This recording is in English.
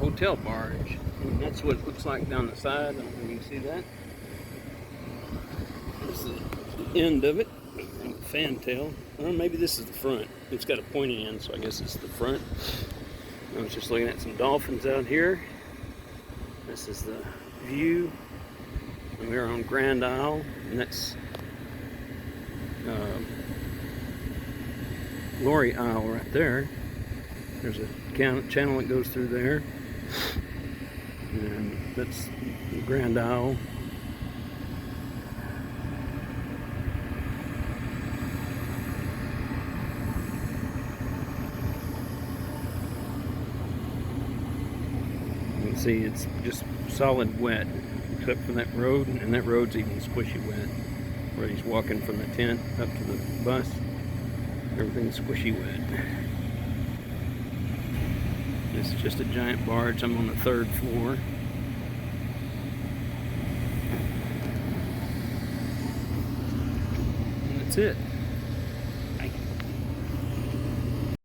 hotel barge. And that's what it looks like down the side. I don't know if you can see that. This is the end of it, and the fantail. Or maybe this is the front. It's got a pointy end, so I guess it's the front. I was just looking at some dolphins out here. This is the view. And we're on Grande, and that's Lorry Isle right there. There's a channel that goes through there, and that's the Grand Isle. You can see it's just solid wet, except for that road, and that road's even squishy wet. Where he's walking from the tent up to the bus, everything's squishy wet. This is just a giant barge. I'm on the 3rd floor. And that's it.